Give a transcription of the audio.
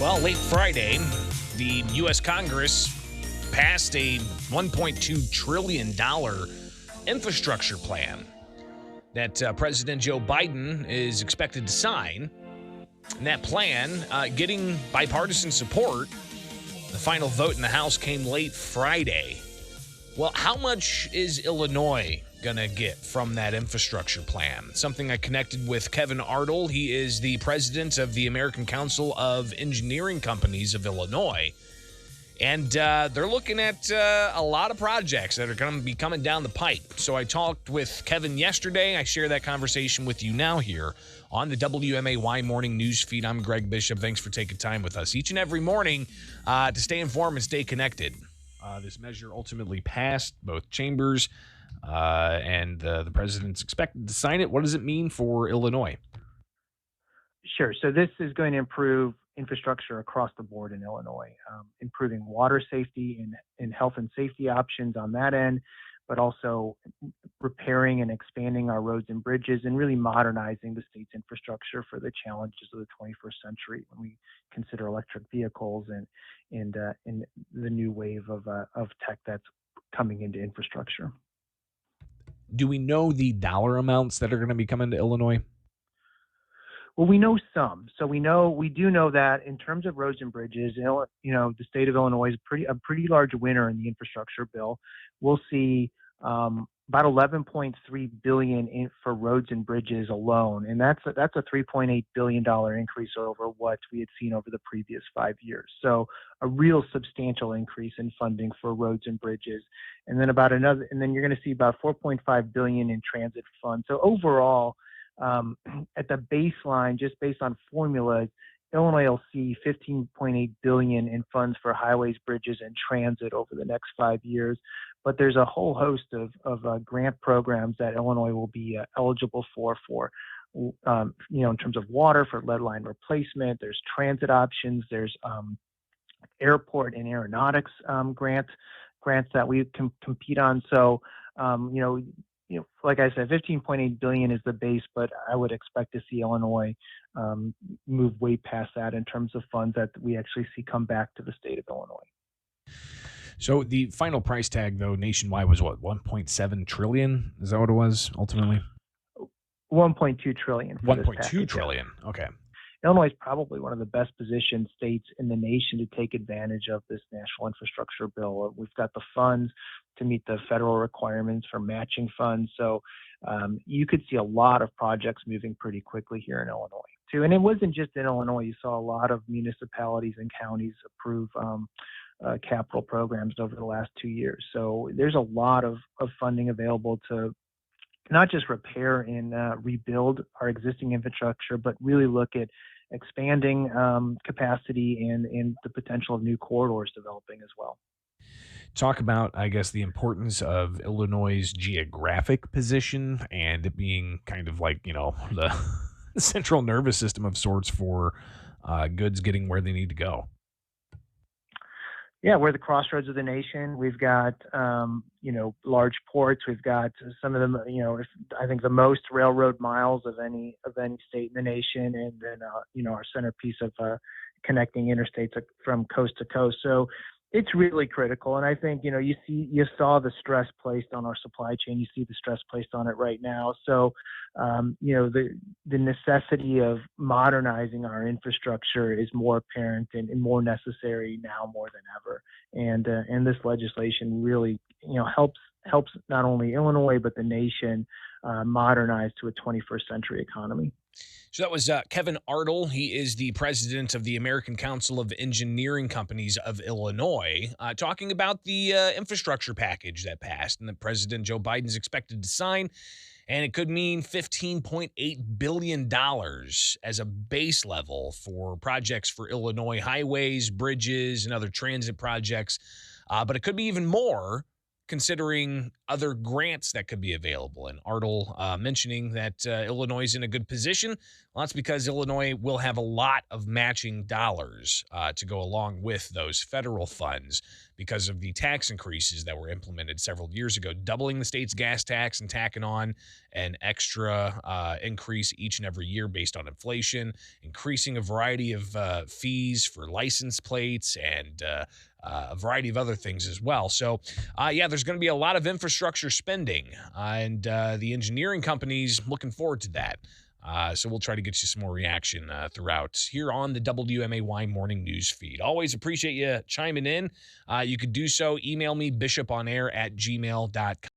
Well, late Friday, the U.S. Congress passed a $1.2 trillion infrastructure plan that President Joe Biden is expected to sign. And that plan, getting bipartisan support, the final vote in the House came late Friday. Well, how much is Illinois going to get from that infrastructure plan? Something I connected with Kevin Artl. He is the president of the American Council of Engineering Companies of Illinois. And they're looking at a lot of projects that are going to be coming down the pipe. So I talked with Kevin yesterday. I share that conversation with you now here on the WMAY Morning News Feed. I'm Greg Bishop. Thanks for taking time with us each and every morning to stay informed and stay connected. This measure ultimately passed both chambers, and the president's expected to sign it. What does it mean for Illinois? Sure. So this is going to improve infrastructure across the board in Illinois, improving water safety and health and safety options on that end, but also repairing and expanding our roads and bridges and really modernizing the state's infrastructure for the challenges of the 21st century when we consider electric vehicles and the new wave of tech that's coming into infrastructure. Do we know the dollar amounts that are going to be coming to Illinois? Well, we know some. So we do know that in terms of roads and bridges, the state of Illinois is a pretty large winner in the infrastructure bill. We'll see about $11.3 billion for roads and bridges alone, and that's a $3.8 billion increase over what we had seen over the previous 5 years. So a real substantial increase in funding for roads and bridges, and then you're going to see about $4.5 billion in transit funds. So overall, at the baseline, just based on formulas, Illinois will see $15.8 billion in funds for highways, bridges, and transit over the next 5 years. But there's a whole host of grant programs that Illinois will be eligible for in terms of water, for lead line replacement. There's transit options. There's airport and aeronautics grants that we can compete on. So, like I said, $15.8 billion is the base, but I would expect to see Illinois move way past that in terms of funds that we actually see come back to the state of Illinois. So the final price tag, though, nationwide was what, $1.7 trillion? Is that what it was ultimately? $1.2 trillion. $1.2 trillion. Okay. Illinois is probably one of the best positioned states in the nation to take advantage of this national infrastructure bill. We've got the funds to meet the federal requirements for matching funds. So you could see a lot of projects moving pretty quickly here in Illinois, too. And it wasn't just in Illinois. You saw a lot of municipalities and counties approve capital programs over the last 2 years. So there's a lot of funding available to not just repair and rebuild our existing infrastructure, but really look at expanding capacity and the potential of new corridors developing as well. Talk about, I guess, the importance of Illinois' geographic position and it being kind of like, the central nervous system of sorts for goods getting where they need to go. Yeah, we're the crossroads of the nation. We've got, large ports. We've got some of them, I think the most railroad miles of any state in the nation, and then, our centerpiece of connecting interstates from coast to coast. So it's really critical. And I think, you saw the stress placed on our supply chain. You see the stress placed on it right now. So, the necessity of modernizing our infrastructure is more apparent and more necessary now more than ever. And this legislation really, helps not only Illinois, but the nation modernize to a 21st century economy. So that was Kevin Artl. He is the president of the American Council of Engineering Companies of Illinois, talking about the infrastructure package that passed and that President Joe Biden is expected to sign. And it could mean $15.8 billion as a base level for projects for Illinois, highways, bridges, and other transit projects. But it could be even more considering other grants that could be available. And Artl mentioning that Illinois is in a good position. Well, that's because Illinois will have a lot of matching dollars to go along with those federal funds because of the tax increases that were implemented several years ago, doubling the state's gas tax and tacking on an extra increase each and every year based on inflation, increasing a variety of fees for license plates and a variety of other things as well. So, yeah, there's going to be a lot of infrastructure spending, and the engineering companies looking forward to that. So we'll try to get you some more reaction throughout here on the WMAY morning news feed. Always appreciate you chiming in. You could do so. Email me, bishoponair@gmail.com.